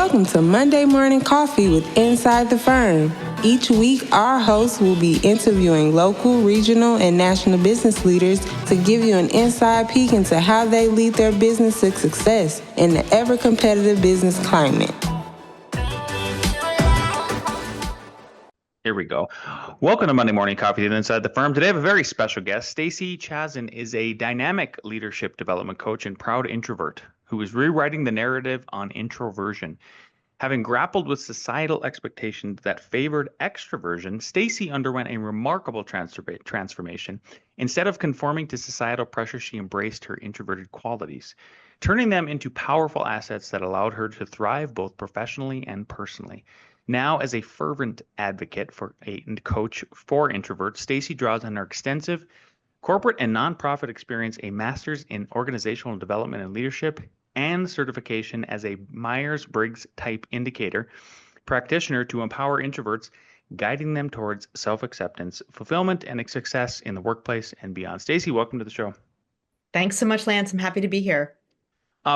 Welcome to Monday Morning Coffee with Inside the Firm. Each week, our hosts will be interviewing local, regional, and national business leaders to give you an inside peek into how they lead their business to success in the ever-competitive business climate. Here we go. Welcome to Monday Morning Coffee with Inside the Firm. Today I have a very special guest. Stacey Chazin is a dynamic leadership development coach and proud introvert who is rewriting the narrative on introversion. Having grappled with societal expectations that favored extraversion, Stacey underwent a remarkable transformation. Instead of conforming to societal pressure, she embraced her introverted qualities, turning them into powerful assets that allowed her to thrive both professionally and personally. Now, as a fervent advocate and coach for introverts, Stacey draws on her extensive corporate and nonprofit experience, a master's in organizational development and leadership, and certification as a Myers-Briggs Type Indicator practitioner to empower introverts, guiding them towards self-acceptance, fulfillment, and success in the workplace and beyond. Stacey, welcome to the show. Thanks so much, Lance. I'm happy to be here.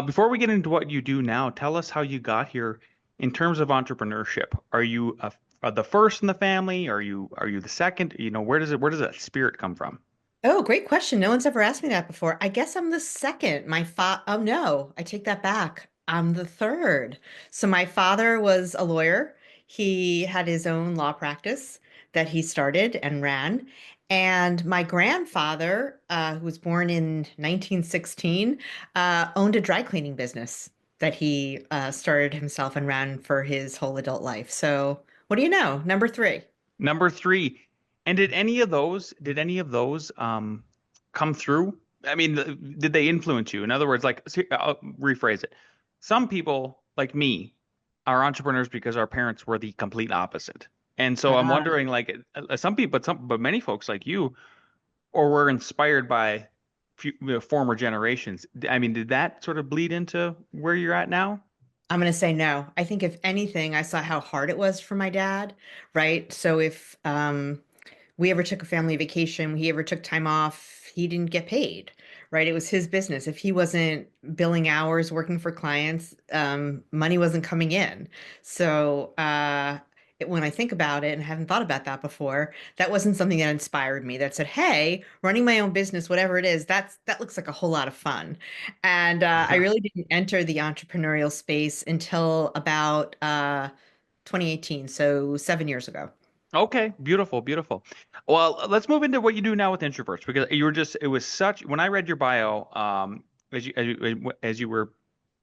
Before we get into what you do now, tell us how you got here in terms of entrepreneurship. Are you the first in the family? Are you the second? Where does that spirit come from? Oh, great question. No one's ever asked me that before. I guess I'm the second. Oh no, I take that back. I'm the third. So my father was a lawyer. He had his own law practice that he started and ran. And my grandfather, who was born in 1916, owned a dry cleaning business that he started himself and ran for his whole adult life. So what do you know? Number three. Number three. And did any of those come through? I mean, did they influence you? In other words, I'll rephrase it. Some people like me are entrepreneurs because our parents were the complete opposite. And so I'm wondering, some people, but many folks like you, or were inspired by former generations. I mean, did that sort of bleed into where you're at now? I'm going to say no. I think if anything, I saw how hard it was for my dad, right? So if we ever took a family vacation, he ever took time off, he didn't get paid, right? It was his business. If he wasn't billing hours, working for clients, money wasn't coming in. So when I think about it, and I haven't thought about that before, that wasn't something that inspired me, that said, hey, running my own business, whatever it is, that looks like a whole lot of fun. And I really didn't enter the entrepreneurial space until about 2018, so 7 years ago. Okay, beautiful, beautiful. Well, let's move into what you do now with introverts, because when I read your bio, as you were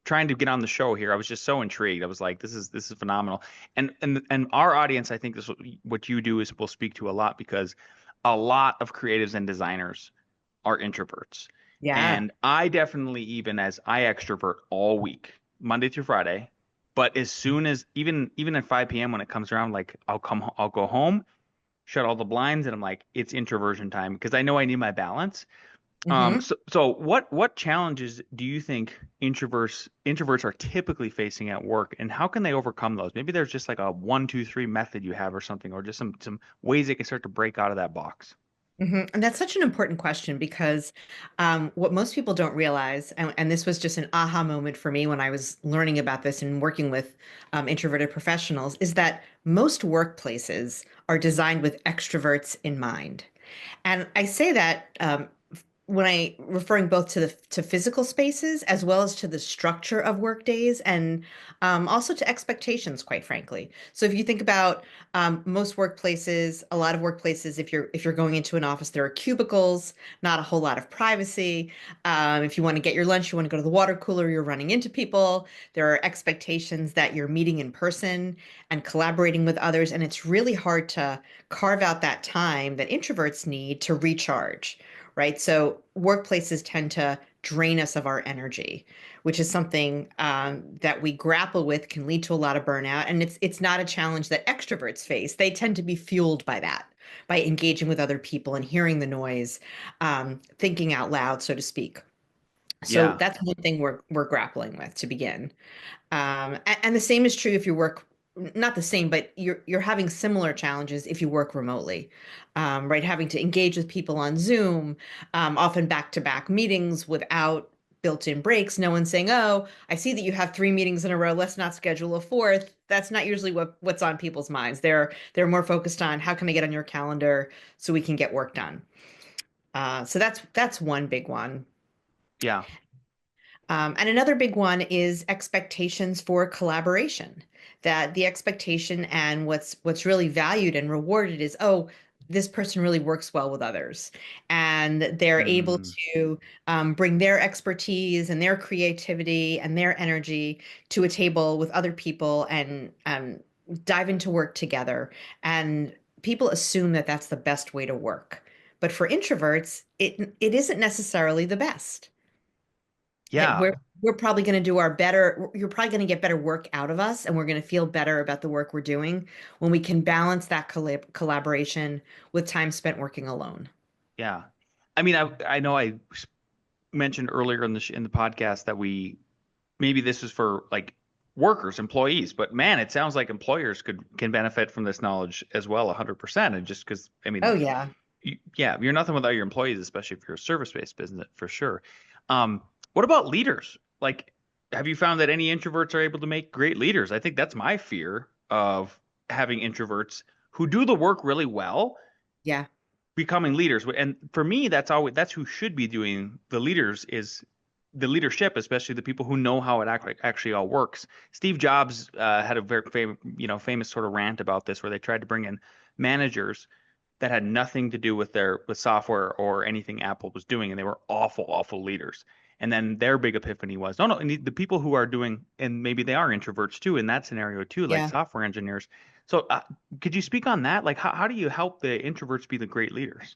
trying to get on the show here, I was just so intrigued. I was like, this is phenomenal. And our audience, I think what you do will speak to a lot, because a lot of creatives and designers are introverts. Yeah. And I definitely, even as I extrovert all week, Monday through Friday. But as soon as even at 5 p.m. when it comes around, I'll go home, shut all the blinds, and I'm like, it's introversion time, because I know I need my balance. So what challenges do you think introverts are typically facing at work, and how can they overcome those? Maybe there's just like a 1, 2, 3 method you have or something, or just some ways they can start to break out of that box. And that's such an important question, because what most people don't realize, and this was just an aha moment for me when I was learning about this and working with introverted professionals, is that most workplaces are designed with extroverts in mind. And I say that when I referring both to physical spaces as well as to the structure of work days, and also to expectations, quite frankly. So if you think about most workplaces, a lot of workplaces, if you're going into an office, there are cubicles, not a whole lot of privacy. If you want to get your lunch, you want to go to the water cooler, you're running into people. There are expectations that you're meeting in person and collaborating with others, and it's really hard to carve out that time that introverts need to recharge. Right. So workplaces tend to drain us of our energy, which is something that we grapple with, can lead to a lot of burnout. And it's not a challenge that extroverts face. They tend to be fueled by that, by engaging with other people and hearing the noise, thinking out loud, so to speak. So that's one thing we're grappling with to begin. And the same is true if you work, not the same, but you're having similar challenges if you work remotely, right? Having to engage with people on Zoom, often back-to-back meetings without built-in breaks. No one's saying, "Oh, I see that you have 3 meetings in a row. Let's not schedule a fourth." That's not usually what's on people's minds. They're more focused on how can I get on your calendar so we can get work done. So that's one big one. Yeah. And another big one is expectations for collaboration. That the expectation and what's really valued and rewarded is, oh, this person really works well with others, and they're able Mm, to bring their expertise and their creativity and their energy to a table with other people and dive into work together. And people assume that that's the best way to work, but for introverts, it isn't necessarily the best. Hey, yeah. we're probably going to do our better. You're probably going to get better work out of us, and we're going to feel better about the work we're doing when we can balance that collaboration with time spent working alone. Yeah. I mean, I know mentioned earlier in in the podcast that we maybe this is for like workers, employees, but man, it sounds like employers can benefit from this knowledge as well, 100%. And just because, I Oh mean, yeah. yeah, you're nothing without your employees, especially if you're a service-based business for sure. Um, what about leaders? Like, have you found that any introverts are able to make great leaders? I think that's my fear of having introverts who do the work really well Yeah. becoming leaders. And for me, that's who should be doing the leaders is the leadership, especially the people who know how it actually all works. Steve Jobs had a very famous sort of rant about this, where they tried to bring in managers that had nothing to do with with software or anything Apple was doing, and they were awful leaders. And then their big epiphany was, no, the people who are doing, and maybe they are introverts too in that scenario too, like Yeah. software engineers. So could you speak on that? Like, how do you help the introverts be the great leaders?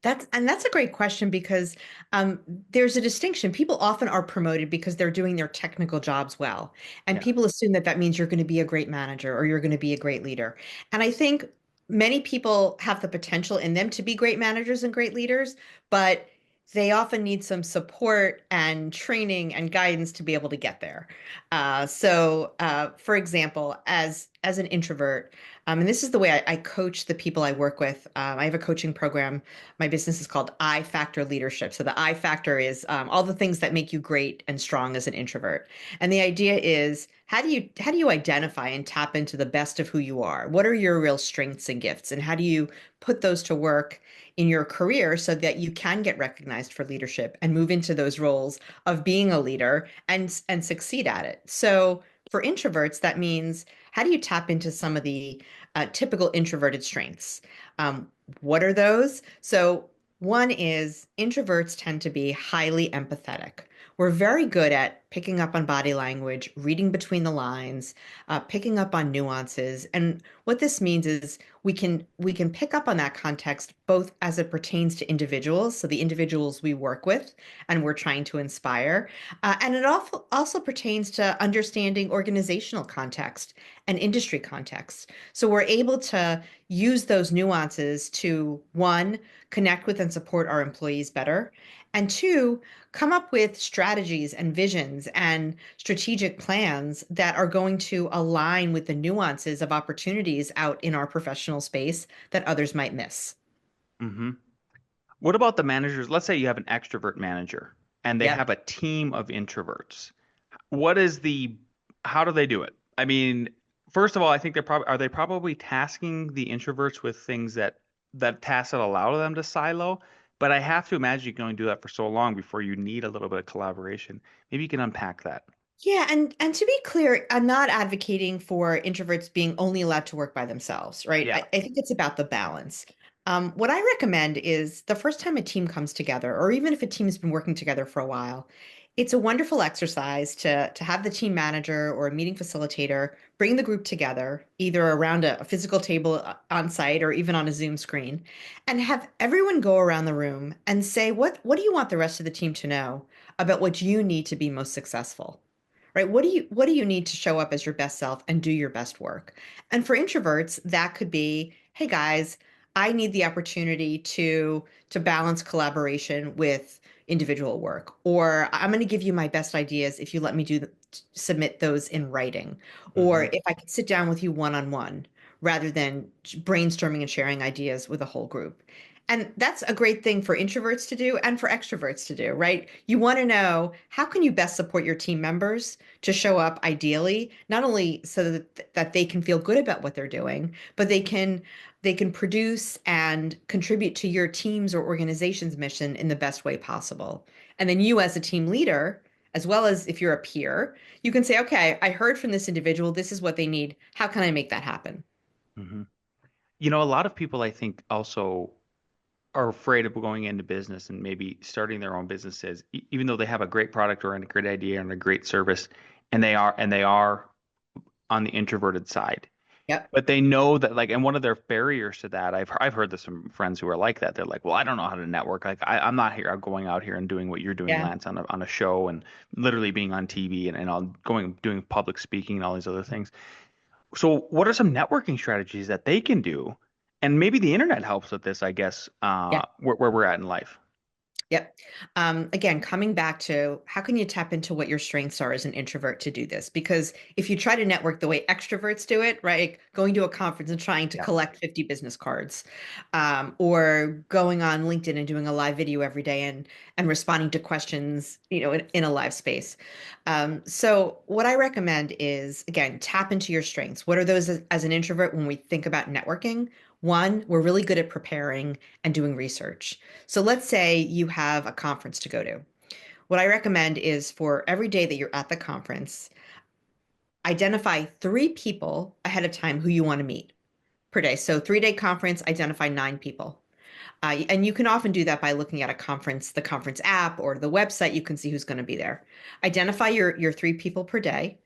That's a great question because um, there's a distinction. People often are promoted because they're doing their technical jobs well, and Yeah. people assume that that means you're going to be a great manager or you're going to be a great leader. And I think many people have the potential in them to be great managers and great leaders, but they often need some support and training and guidance to be able to get there. For example, as an introvert. And this is the way I coach the people I work with. I have a coaching program. My business is called I Factor Leadership. So the I Factor is all the things that make you great and strong as an introvert. And the idea is how do you identify and tap into the best of who you are? What are your real strengths and gifts? And how do you put those to work in your career so that you can get recognized for leadership and move into those roles of being a leader and succeed at it? So for introverts, that means how do you tap into some of the typical introverted strengths? Um, what are those? So, one is introverts tend to be highly empathetic. We're very good at picking up on body language, reading between the lines, picking up on nuances. And what this means is we can pick up on that context both as it pertains to individuals, so the individuals we work with and we're trying to inspire, and it also pertains to understanding organizational context and industry context. So we're able to use those nuances to, one, connect with and support our employees better, and two, come up with strategies and visions and strategic plans that are going to align with the nuances of opportunities out in our professional space that others might miss. Hmm. What about the managers? Let's say you have an extrovert manager and they Yep. have a team of introverts. What is the, how do they do it? I mean, first of all, I think are they probably tasking the introverts with things that tasks that allow them to silo? But I have to imagine you can only do that for so long before you need a little bit of collaboration. Maybe you can unpack that. Yeah, and to be clear, I'm not advocating for introverts being only allowed to work by themselves, right? Yeah. I think it's about the balance. What I recommend is the first time a team comes together, or even if a team has been working together for a while, it's a wonderful exercise to have the team manager or a meeting facilitator bring the group together, either around a physical table on site or even on a Zoom screen, and have everyone go around the room and say, what do you want the rest of the team to know about what you need to be most successful? Right? What do you need to show up as your best self and do your best work? And for introverts, that could be, hey guys, I need the opportunity to balance collaboration with individual work, or I'm going to give you my best ideas if you let me submit those in writing, or Hmm. if I could sit down with you one on one rather than brainstorming and sharing ideas with a whole group. And that's a great thing for introverts to do and for extroverts to do, right? You want to know how can you best support your team members to show up ideally, not only so that they can feel good about what they're doing, but they can produce and contribute to your team's or organization's mission in the best way possible. And then you as a team leader, as well as if you're a peer, you can say, okay, I heard from this individual, this is what they need. How can I make that happen? Hmm. A lot of people I think also are afraid of going into business and maybe starting their own businesses, even though they have a great product or a great idea and a great service, and they are on the introverted side. Yep. But they know that, like, and one of their barriers to that, I've heard this from friends who are like that. They're like, well, I don't know how to network. Like, I'm not here. I'm going out here and doing what you're doing, Yeah. Lance, on a show and literally being on TV and all going doing public speaking and all these other things. So, what are some networking strategies that they can do? And maybe the internet helps with this, I guess, Yeah. where we're at in life. Yep. Again, coming back to how can you tap into what your strengths are as an introvert to do this? Because if you try to network the way extroverts do it, right, going to a conference and trying to Yeah. collect 50 business cards, or going on LinkedIn and doing a live video every day and responding to questions, in a live space. So what I recommend is, again, tap into your strengths. What are those as an introvert when we think about networking? One, we're really good at preparing and doing research. So let's say you have a conference to go to. What I recommend is for every day that you're at the conference, identify 3 people ahead of time who you want to meet per day. So 3-day conference, identify 9 people. And you can often do that by looking at the conference app or the website. You can see who's going to be there. Identify your 3 people per day.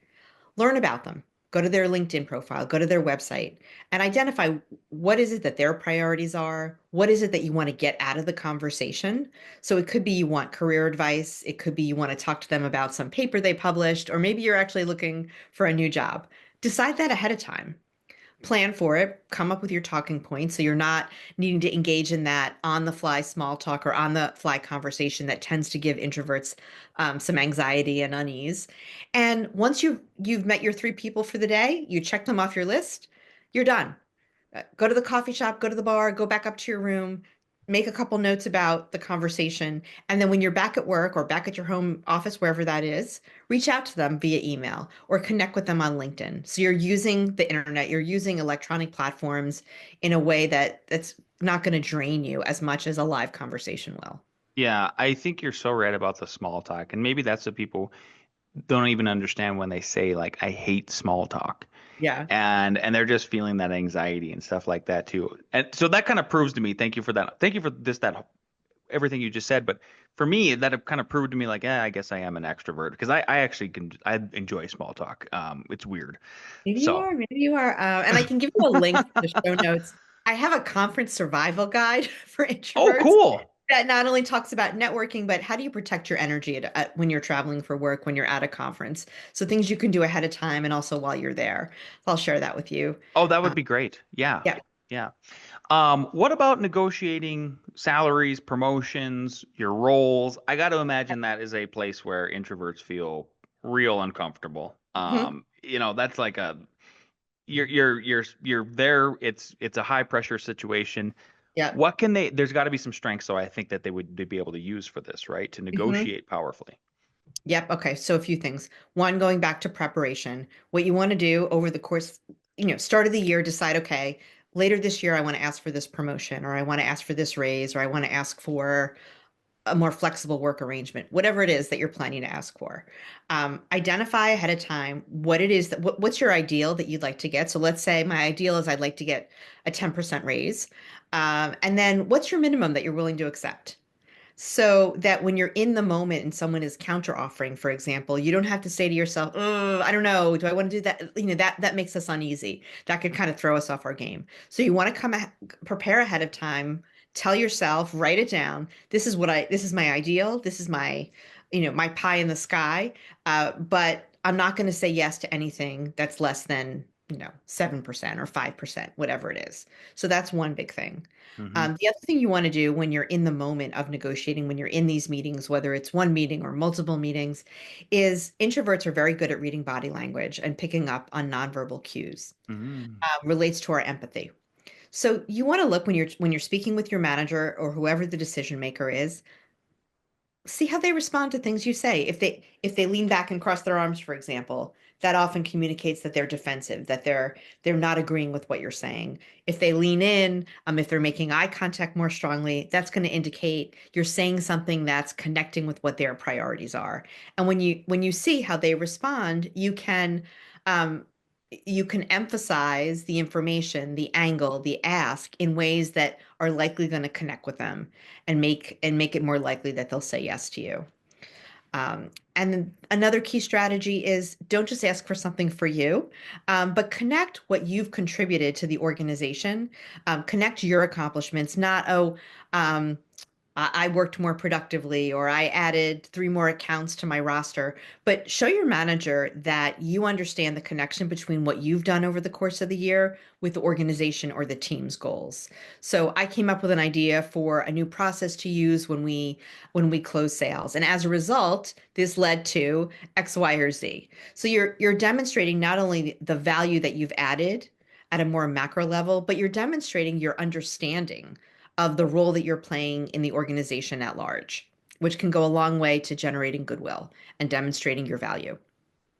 Learn about them. Go to their LinkedIn profile, go to their website, and identify what is it that their priorities are. What is it that you want to get out of the conversation? So it could be you want career advice. It could be you want to talk to them about some paper they published, or maybe you're actually looking for a new job. Decide that ahead of time. Plan for it, come up with your talking points so you're not needing to engage in that on the fly small talk or on the fly conversation that tends to give introverts some anxiety and unease. And once you've met your 3 people for the day, you check them off your list, you're done. Go to the coffee shop, go to the bar, go back up to your room, make a couple notes about the conversation. And then when you're back at work or back at your home office, wherever that is, reach out to them via email or connect with them on LinkedIn. So you're using the internet, you're using electronic platforms in a way that's not going to drain you as much as a live conversation will. Yeah, I think you're so right about the small talk, and maybe that's what people don't even understand when they say, like, I hate small talk. Yeah. And they're just feeling that anxiety and stuff like that too. And so that kind of proves to me, thank you for that. Thank you for this, that everything you just said. But for me, that kind of proved to me, like, yeah, I guess I am an extrovert because I actually I enjoy small talk. It's weird. Maybe you So, are, maybe you are. And I can give you a link to the show notes. I have a conference survival guide for oh, introverts cool. that not only talks about networking, but how do you protect your energy when you're traveling for work, when you're at a conference? So things you can do ahead of time and also while you're there. So I'll share that with you. Oh, that would Um, be great. Yeah. yeah. Yeah. What about negotiating salaries, promotions, your roles? I got to imagine that is a place where introverts feel real uncomfortable. Mhm. That's like a you're there. It's a high pressure situation. Yeah. What can they? There's got to be some strengths, so I think that they'd be able to use for this, right? To Mhm. negotiate powerfully. Yep. Okay. So a few things. One, going back to preparation, what you want to do over the course, start of the year, decide, okay, later this year, I want to ask for this promotion, or I want to ask for this raise, or I want to ask for a more flexible work arrangement, whatever it is that you're planning to ask for. Identify ahead of time what it is what's your ideal that you'd like to get. So let's say my ideal is I'd like to get a 10% raise. And then what's your minimum that you're willing to accept? So that when you're in the moment and someone is counter offering, for example, you don't have to say to yourself, oh, I don't know, do I want to do that? That makes us uneasy. That could kind of throw us off our game. So you want to prepare ahead of time, tell yourself, write it down. This is my ideal. This is my pie in the sky. But I'm not going to say yes to anything that's less than, 7% or 5%, whatever it is. So that's one big thing. Hmm. The other thing you want to do when you're in the moment of negotiating, when you're in these meetings, whether it's one meeting or multiple meetings, is introverts are very good at reading body language and picking up on nonverbal cues. Hmm. Relates to our empathy. So you want to look when you're speaking with your manager or whoever the decision maker is, see how they respond to things you say. If they lean back and cross their arms, for example, that often communicates that they're defensive, that they're not agreeing with what you're saying. If they lean in, if they're making eye contact more strongly, that's going to indicate you're saying something that's connecting with what their priorities are. And when you see how they respond, um, you can emphasize the information, the angle, the ask in ways that are likely going to connect with them and make it more likely that they'll say yes to you. And then another key strategy is don't just ask for something for you, but connect what you've contributed to the organization. Connect your accomplishments, not, oh, um, I worked more productively or I added three more accounts to my roster. But show your manager that you understand the connection between what you've done over the course of the year with the organization or the team's goals. So I came up with an idea for a new process to use when we close sales. And as a result, this led to X, Y, or Z. So you're demonstrating not only the value that you've added at a more macro level, but you're demonstrating your understanding of the role that you're playing in the organization at large, which can go a long way to generating goodwill and demonstrating your value.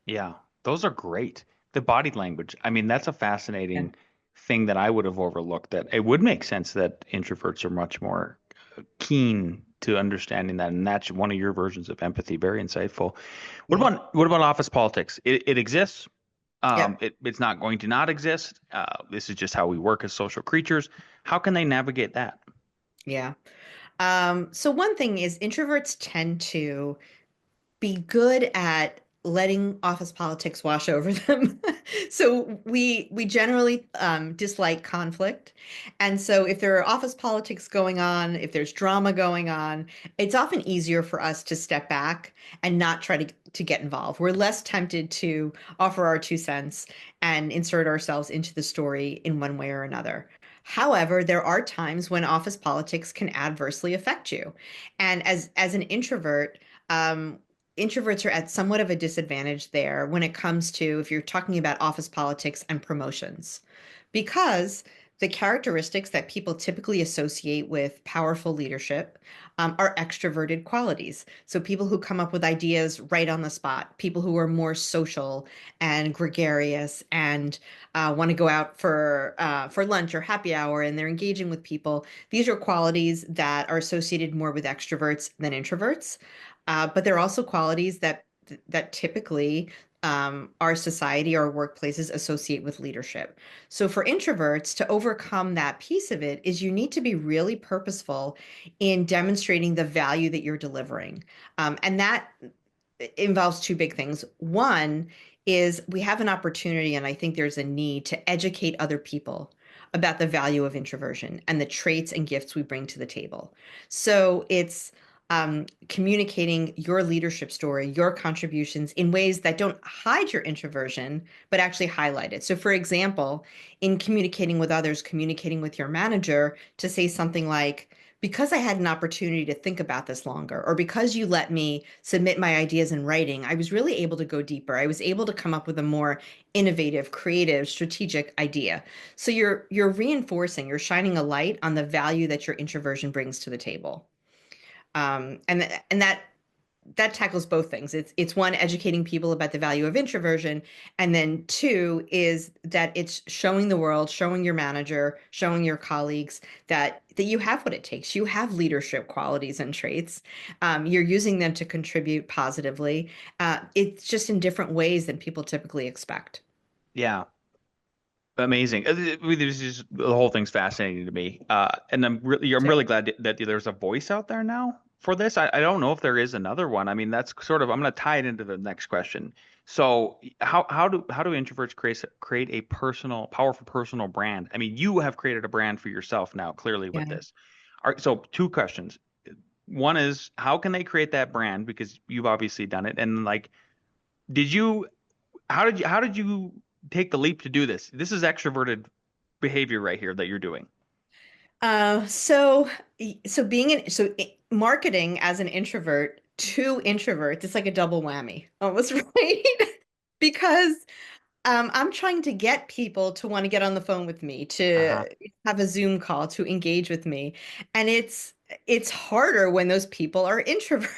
Yeah, those are great. The body language. I mean, that's a Yeah. fascinating thing that I would have overlooked. That it would make sense that introverts are much more keen to understanding that, and that's one of your versions of empathy. Very insightful. What Yeah. about office politics? It exists. Yep. It's not going to not exist. This is just how we work as social creatures. How can they navigate that? Yeah. So one thing is introverts tend to be good at letting office politics wash over them. So we generally dislike conflict. And so if there are office politics going on, if there's drama going on, it's often easier for us to step back and not try to get involved. We're less tempted to offer our 2 cents and insert ourselves into the story in one way or another. However, there are times when office politics can adversely affect you. And as an introvert, um, introverts are at somewhat of a disadvantage there when it comes to if you're talking about office politics and promotions, because the characteristics that people typically associate with powerful leadership are extroverted qualities. So people who come up with ideas right on the spot, people who are more social and gregarious and want to go out for lunch or happy hour, and they're engaging with people. These are qualities that are associated more with extroverts than introverts. But there are also qualities that typically our society, our workplaces associate with leadership. So for introverts, to overcome that piece of it is you need to be really purposeful in demonstrating the value that you're delivering. And that involves two big things. One is we have an opportunity, and I think there's a need to educate other people about the value of introversion and the traits and gifts we bring to the table. So it's communicating your leadership story, your contributions in ways that don't hide your introversion, but actually highlight it. So, for example, in communicating with others, communicating with your manager, to say something like, because I had an opportunity to think about this longer, or because you let me submit my ideas in writing, I was really able to go deeper. I was able to come up with a more innovative, creative, strategic idea. So you're reinforcing, you're shining a light on the value that your introversion brings to the table. And that tackles both things. It's one, educating people about the value of introversion, and then two is that it's showing the world, showing your manager, showing your colleagues that you have what it takes. You have leadership qualities and traits. You're using them to contribute positively. It's just in different ways than people typically expect. Yeah, amazing. This is the whole thing's fascinating to me. And I'm So, really glad that there's a voice out there now for this. I don't know if there is another one. I mean, that's sort of I'm going to tie it into the next question. So, how do introverts create a powerful personal brand? I mean, you have created a brand for yourself now, clearly with yeah. this. So two questions. One is how can they create that brand because you've obviously done it, and like, did you how did you take the leap to do this? This is extroverted behavior right here that you're doing. So being marketing as an introvert to introverts, it's like a double whammy, almost, right? Because I'm trying to get people to want to get on the phone with me, Uh-huh. to have a Zoom call, to engage with me. And it's harder when those people are introverts,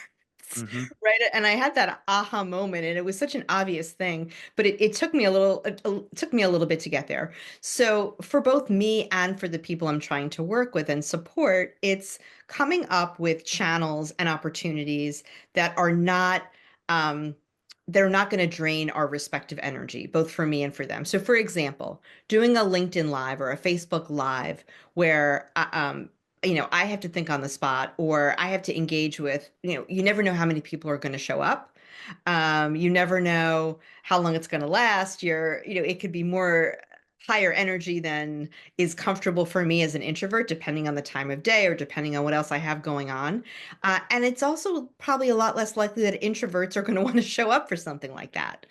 Hmm. right? And I had that aha moment, and it was such an obvious thing, but it took me it took me a little bit to get there. So for both me and for the people I'm trying to work with and support, it's coming up with channels and opportunities that are not um, they're not going to drain our respective energy, both for me and for them. So, for example, doing a LinkedIn Live or a Facebook Live where, I have to think on the spot, or I have to engage with, you never know how many people are going to show up. You never know how long it's going to last. It could be more higher energy than is comfortable for me as an introvert, depending on the time of day or depending on what else I have going on. And it's also probably a lot less likely that introverts are going to want to show up for something like that.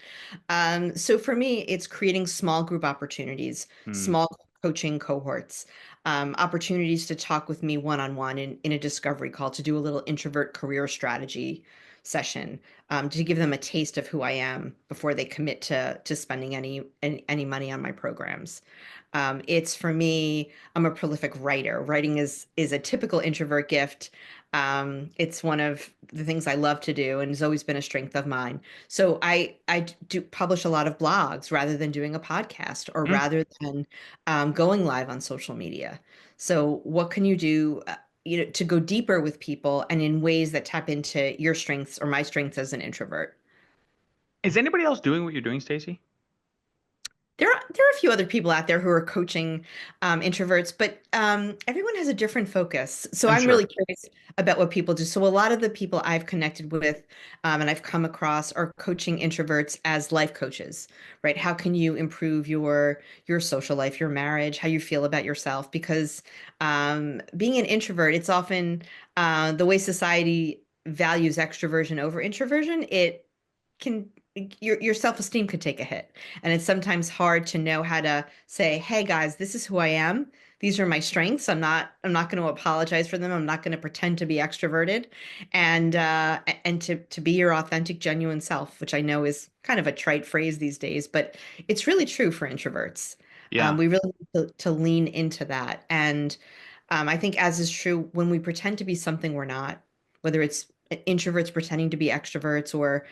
So for me, it's creating small group opportunities, Mm. small coaching cohorts, opportunities to talk with me one-on-one in a discovery call, to do a little introvert career strategy session, to give them a taste of who I am before they commit to spending any money on my programs. It's for me, I'm a prolific writer. Writing is a typical introvert gift. It's one of the things I love to do and has always been a strength of mine. So I do publish a lot of blogs rather than doing a podcast, or Mm. rather than going live on social media. So what can you do, to go deeper with people and in ways that tap into your strengths or my strengths as an introvert? Is anybody else doing what you're doing, Stacey? There are a few other people out there who are coaching introverts, but everyone has a different focus. So I'm I'm really sure. curious about what people do. So a lot of the people I've connected with, and I've come across, are coaching introverts as life coaches, right? How can you improve your social life, your marriage, how you feel about yourself? Because being an introvert, it's often the way society values extroversion over introversion. It can your self-esteem could take a hit, and it's sometimes hard to know how to say, hey guys, this is who I am, these are my strengths, I'm not going to apologize for them, I'm not going to pretend to be extroverted, and to be your authentic, genuine self, which I know is kind of a trite phrase these days, but it's really true for introverts. Yeah. We really need to lean into that. And I think, as is true when we pretend to be something we're not, whether it's introverts pretending to be extroverts, or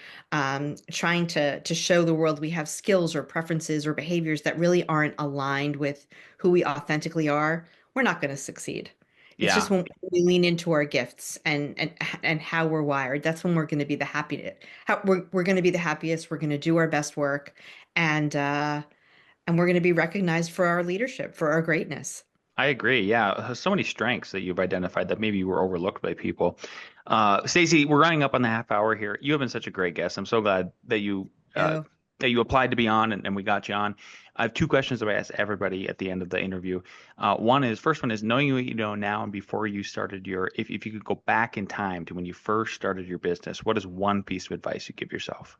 trying to show the world we have skills or preferences or behaviors that really aren't aligned with who we authentically are, we're not going to succeed. It's just Yeah. when we lean into our gifts and how we're wired, that's when we're going to be the we're going to be the happiest. We're going to do our best work, and uh, and we're going to be recognized for our leadership, for our greatness. I agree. Yeah, so many strengths that you've identified that maybe were overlooked by people. Stacey, we're running up on the half hour here. You have been such a great guest. I'm so glad So that you applied to be on and we got you on. I have two questions that I ask everybody at the end of the interview. First one is knowing what you know now and before you started if you could go back in time to when you first started your business, what is one piece of advice you give yourself?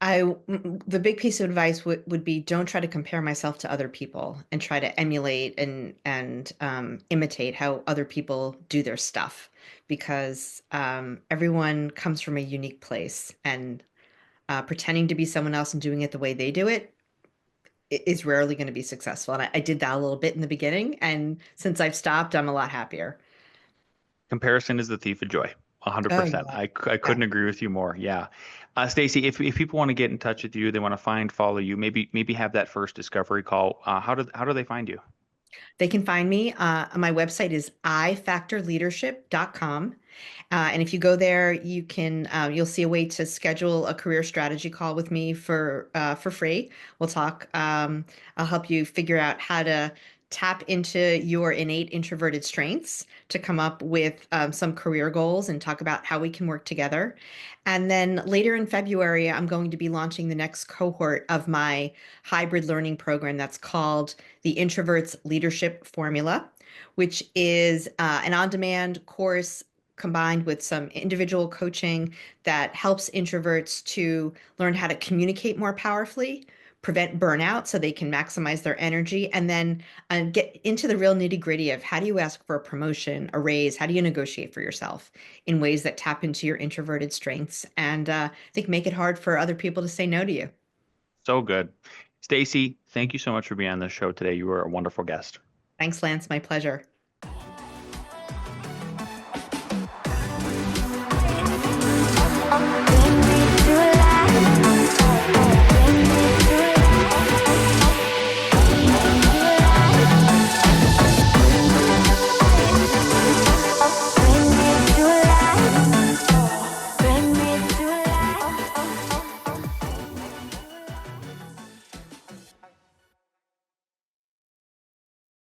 the big piece of advice would be, don't try to compare myself to other people and try to emulate and imitate how other people do their stuff, because everyone comes from a unique place, and pretending to be someone else and doing it the way they do it is rarely going to be successful. And I did that a little bit in the beginning, and since I've stopped, I'm a lot happier. Comparison is the thief of joy. Oh 100%. yeah. I Yeah. couldn't agree with you more. Yeah. Stacey, if people want to get in touch with you, they want to follow you, maybe have that first discovery call. How do they find you? They can find me. My website is ifactorleadership.com. And if you go there, you'll see a way to schedule a career strategy call with me for free. We'll talk. I'll help you figure out how to tap into your innate introverted strengths to come up with some career goals, and talk about how we can work together. And then later in February, I'm going to be launching the next cohort of my hybrid learning program that's called the Introverts Leadership Formula, which is an on-demand course combined with some individual coaching that helps introverts to learn how to communicate more powerfully, prevent burnout so they can maximize their energy, and then get into the real nitty-gritty of, how do you ask for a promotion, a raise, how do you negotiate for yourself in ways that tap into your introverted strengths, and I think make it hard for other people to say no to you. So good. Stacey, thank you so much for being on the show today. You were a wonderful guest. Thanks, Lance. My pleasure.